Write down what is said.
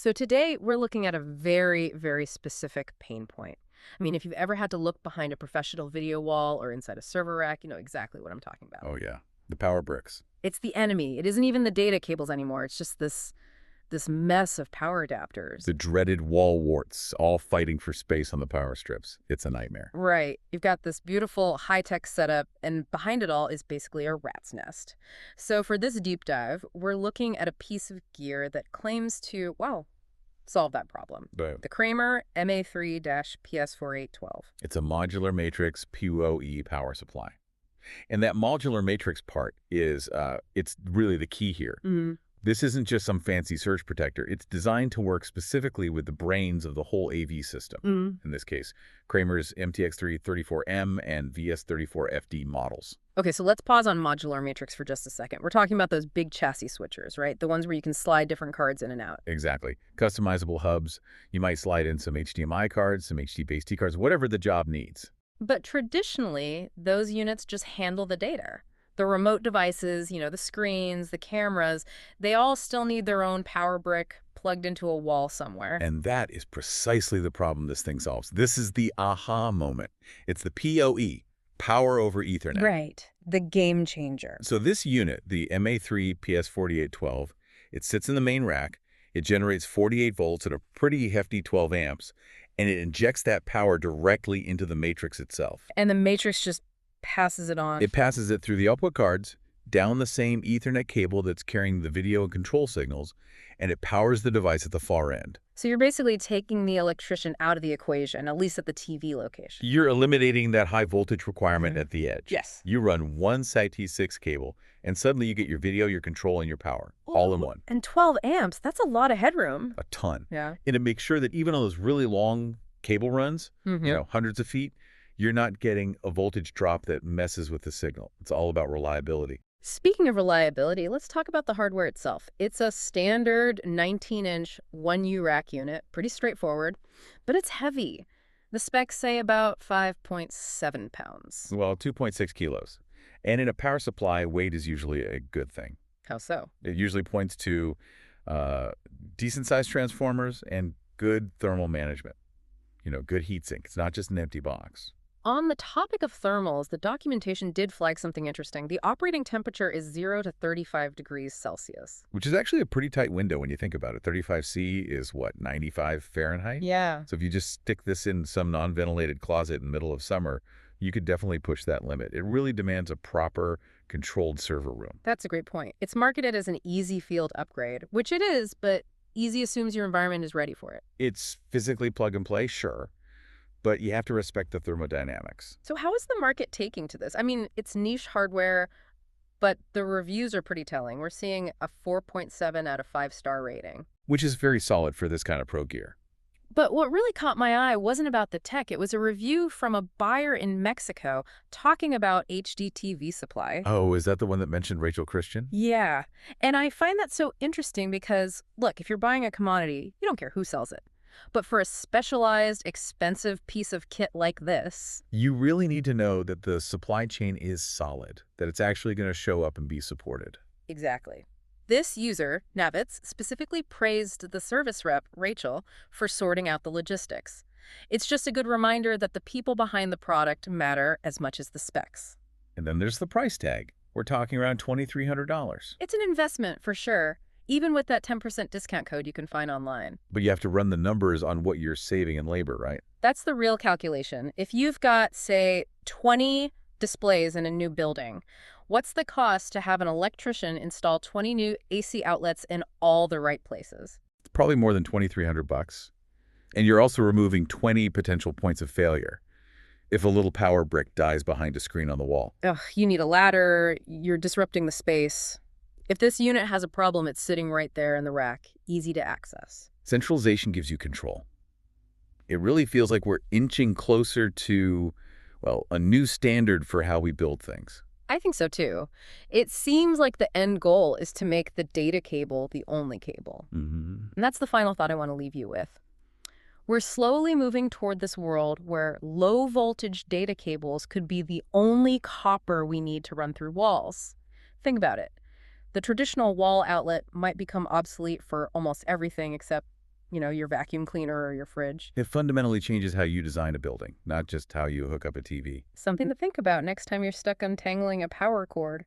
So today we're looking at a very, very specific pain point. I mean, if you've ever had to look behind a professional video wall or inside a server rack, you know exactly what I'm talking about. Oh, yeah. The power bricks. It's the enemy. It isn't even the data cables anymore. It's just this mess of power adapters. The dreaded wall warts, all fighting for space on the power strips. It's a nightmare. Right. You've got this beautiful high-tech setup, and behind it all is basically a rat's nest. So for this deep dive, we're looking at a piece of gear that claims to, well, solve that problem. The Kramer MA3-PS4812. It's a modular matrix PoE power supply. And that modular matrix part is, it's really the key here. This isn't just some fancy surge protector. It's designed to work specifically with the brains of the whole AV system. In this case, Kramer's MTX334M and VS34FD models. Okay, so let's pause on modular matrix for just a second. We're talking about those big chassis switchers, right? The ones where you can slide different cards in and out. Exactly. Customizable hubs. You might slide in some HDMI cards, some HDBaseT cards, whatever the job needs. But traditionally, those units just handle the data. The remote devices, you know, the screens, the cameras, they all still need their own power brick plugged into a wall somewhere. And that is precisely the problem this thing solves. This is the aha moment. It's the PoE, power over Ethernet. Right. The game changer. So this unit, the MA3-PS4812, it sits in the main rack. It generates 48 volts at a pretty hefty 12 amps, and it injects that power directly into the matrix itself. And the matrix just passes it on. It passes it through the output cards, down the same Ethernet cable that's carrying the video and control signals, and it powers the device at the far end. So you're basically taking the electrician out of the equation, at least at the TV location. You're eliminating that high voltage requirement at the edge. Yes. You run one SAT6 cable, and suddenly you get your video, your control, and your power, all in one. And 12 amps, that's a lot of headroom. A ton. Yeah. And it makes sure that even on those really long cable runs, you know, hundreds of feet, you're not getting a voltage drop that messes with the signal. It's all about reliability. Speaking of reliability, let's talk about the hardware itself. It's a standard 19-inch 1U rack unit, pretty straightforward, but it's heavy. The specs say about 5.7 pounds. Well, 2.6 kilos. And in a power supply, weight is usually a good thing. How so? It usually points to decent-sized transformers and good thermal management. You know, good heat sink. It's not just an empty box. On the topic of thermals, the documentation did flag something interesting. The operating temperature is 0 to 35 degrees Celsius. Which is actually a pretty tight window when you think about it. 35 C is, what, 95 Fahrenheit? Yeah. So if you just stick this in some non-ventilated closet in the middle of summer, you could definitely push that limit. It really demands a proper, controlled server room. That's a great point. It's marketed as an easy field upgrade, which it is, but easy assumes your environment is ready for it. It's physically plug and play, sure, but you have to respect the thermodynamics. So how is the market taking to this? I mean, it's niche hardware, but the reviews are pretty telling. We're seeing a 4.7 out of 5-star rating. Which is very solid for this kind of pro gear. But what really caught my eye wasn't about the tech. It was a review from a buyer in Mexico talking about HD TV supply. Oh, is that the one that mentioned Rachel Christian? Yeah. And I find that so interesting because, look, if you're buying a commodity, you don't care who sells it. But for a specialized, expensive piece of kit like this, you really need to know that the supply chain is solid, that it's actually going to show up and be supported. Exactly. This user, Navitz, specifically praised the service rep, Rachel, for sorting out the logistics. It's just a good reminder that the people behind the product matter as much as the specs. And then there's the price tag. We're talking around $2,300. It's an investment for sure, even with that 10% discount code you can find online. But you have to run the numbers on what you're saving in labor, right? That's the real calculation. If you've got, say, 20 displays in a new building, what's the cost to have an electrician install 20 new AC outlets in all the right places? It's probably more than $2,300. And you're also removing 20 potential points of failure if a little power brick dies behind a screen on the wall. Ugh, you need a ladder, you're disrupting the space. If this unit has a problem, it's sitting right there in the rack, easy to access. Centralization gives you control. It really feels like we're inching closer to, well, a new standard for how we build things. I think so, too. It seems like the end goal is to make the data cable the only cable. And that's the final thought I want to leave you with. We're slowly moving toward this world where low-voltage data cables could be the only copper we need to run through walls. Think about it. The traditional wall outlet might become obsolete for almost everything except your vacuum cleaner or your fridge. It fundamentally changes how you design a building, not just how you hook up a TV. Something to think about next time you're stuck untangling a power cord.